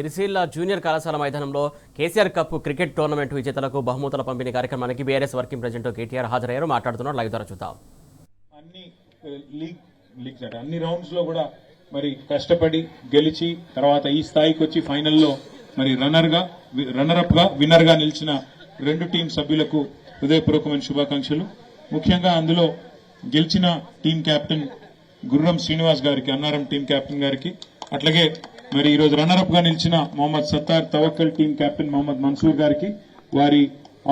Sircilla junior కళాశాల మైదానంలో KCR cup cricket tournament విజేతలకు బహుమతుల పంపిణీ కార్యక్రమానికి బీఆర్ఎస్ వర్కింగ్ ప్రెసిడెంట్ కేటీఆర్ హాజరయ్యారు. మాట్లాడుతున్నారు. లైవ్ ద్వారా చూద్దాం. అన్ని రౌండ్స్ లో కూడా మరి కష్టపడి గెలిచి తర్వాత ఈ స్థాయికి వచ్చి ఫైనల్లో మరి రన్నర్ గా విన్నర్ గా నిలిచిన రెండు టీం సభ్యులకు హృదయపూర్వకమైన శుభాకాంక్షలు. ముఖ్యంగా అందులో గెలిచిన టీం కెప్టెన్ గుర్రం శ్రీనివాస్ గారికి, అన్నారం టీం కెప్టెన్ గారికి, అట్లాగే మరి ఈరోజు రన్నర్ గా నిలిచిన మొహమ్మద్ సత్తార్, తవక్కల్ టీం కెప్టెన్ మొహమ్మద్ మన్సూర్ గారికి, వారి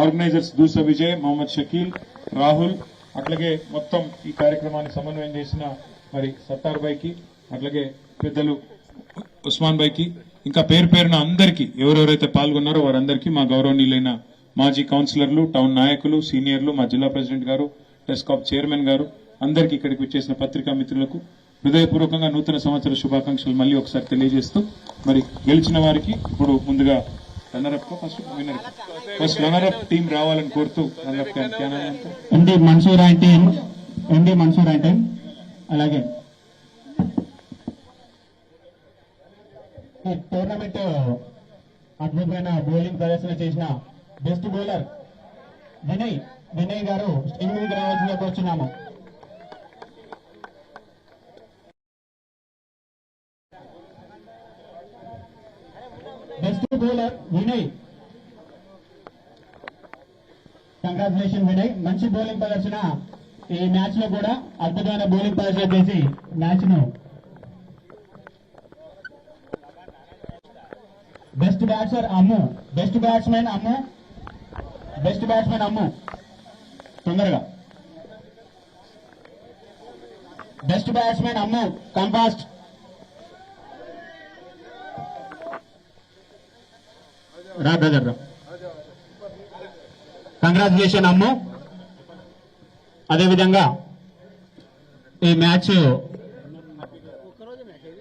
ఆర్గనైజర్స్ దూస విజయ్, మొహమ్మద్ షకీల్, రాహుల్, అట్లాగే మొత్తం ఈ కార్యక్రమాన్ని సమన్వయం చేసిన మరి సత్తార్ భాయ్కి, అట్లాగే పెద్దలు ఉస్మాన్ భాయ్కి, ఇంకా పేరు పేరున అందరికీ ఎవరెవరైతే పాల్గొన్నారో వారందరికీ మా గౌరవనీయులైన మాజీ కౌన్సిలర్లు, టౌన్ నాయకులు, సీనియర్లు, మా జిల్లా ప్రెసిడెంట్ గారు, టెస్కాప్ చైర్మన్ గారు, అందరికీ ఇక్కడికి వచ్చేసిన పత్రికా మిత్రులకు హృదయపూర్వకంగా నూతన సంవత్సర శుభాకాంక్షలు మళ్ళీ ఒకసారి తెలియజేస్తూ మరి గెలిచిన వారికి ఇప్పుడు ముందుగా ఫస్ట్ రన్నర్ అప్ టీం రావాలని కోరుతూ ఎండి మన్సూర్ అంటే అలాగే ఈ టోర్నమెంట్ అద్భుతమైన బౌలింగ్ ప్రదర్శన చేసిన బెస్ట్ బౌలర్ వినయ్ గారు స్టేజ్ మీదకి రావాల్సిందిగా కోరుచున్నాము. Best bowler Vinay, congratulation Vinay. మంచి బౌలింగ్ ప్రదర్శన ఈ మ్యాచ్ లో కూడా అద్భుతమైన బౌలింగ్ ప్రదర్శన చేసి మ్యాచ్ ను. Best batsman Ammu, best batsmen Ammu తొందరగా. బెస్ట్ బ్యాట్స్మెన్ అమ్ము కంపాస్ట్. రా బ్రదర్ రా. కంగ్రాచులేషన్ అమ్ము. అదేవిధంగా ఈ match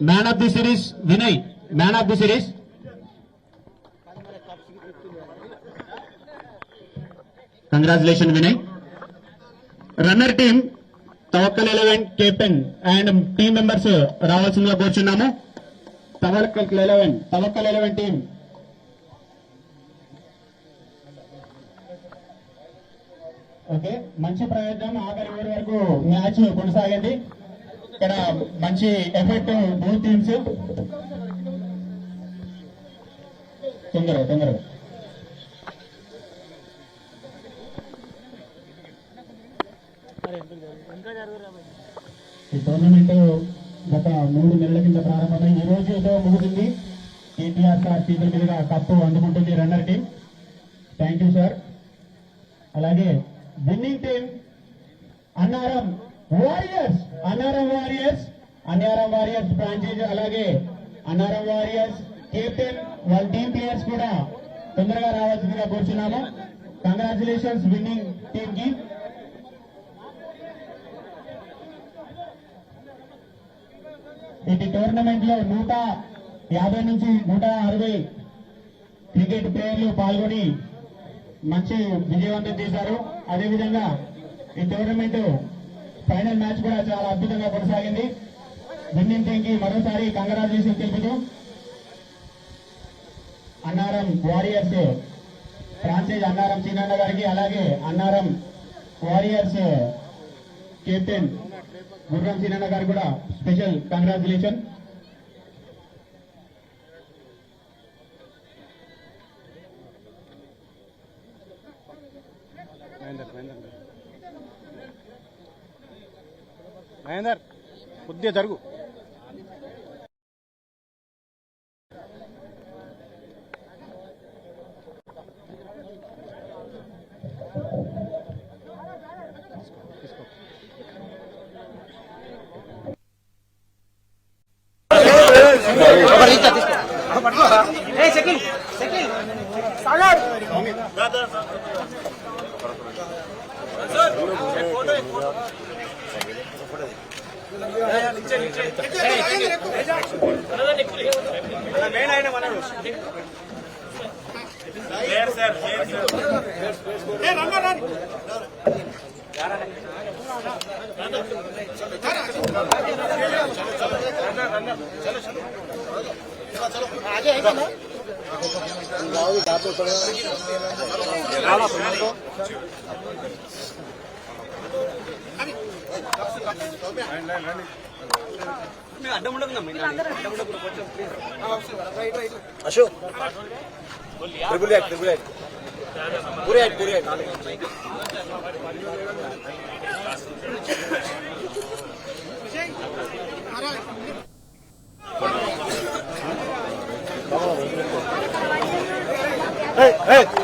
man of the series Vinay, man of the series. Congratulation Vinay. Runner team Tawakkal 11 captain and team members రావాల్సిందిగా కోరుచున్నాము. తవక్కల్ 11 టీం. ఓకే, మంచి ప్రయత్నం. ఆఖరి ఓవర్ వరకు మ్యాచ్ కొనసాగింది. ఇక్కడ మంచి ఎఫెక్ట్ బోత్ టీమ్స్. తొందరగా ఈ టోర్నమెంట్ గత 3 నెలల కింద ప్రారంభమై ఈ రోజుతో ముగిసింది. కేటీఆర్ సార్ చేతుల మీదుగా కప్పు అందుకుంటుంది runner team. Thank you sir. అలాగే winning team Annaram warriors franchise, అలాగే అన్నారం వారియర్స్ కెప్టెన్ వాళ్ళ టీం ప్లేయర్స్ కూడా తొందరగా రావాల్సిందిగా కోరుచున్నాము. కంగ్రాచులేషన్స్ విన్నింగ్ టీం కి. ఈ టోర్నమెంట్ లో 150 నుంచి 160 క్రికెట్ ప్లేయర్లు పాల్గొని మంచి విజయవంతం చేశారు. అదేవిధంగా ఈ టోర్నమెంట్ ఫైనల్ మ్యాచ్ కూడా చాలా అద్భుతంగా కొనసాగింది. విన్నింగ్ టీం కి మరోసారి కంగ్రాచులేషన్ తెలుపుతూ అన్నారం వారియర్స్ ఫ్రాంచైజ్ అన్నారం సీనన్న గారికి, అలాగే అన్నారం వారియర్స్ కెప్టెన్ గుర్రం సీనన్న గారికి కూడా స్పెషల్ కంగ్రాచులేషన్. మహేందర్ కొద్దిగా జరుగు. अशोक ट्रिपल एट पूरे एट Hey!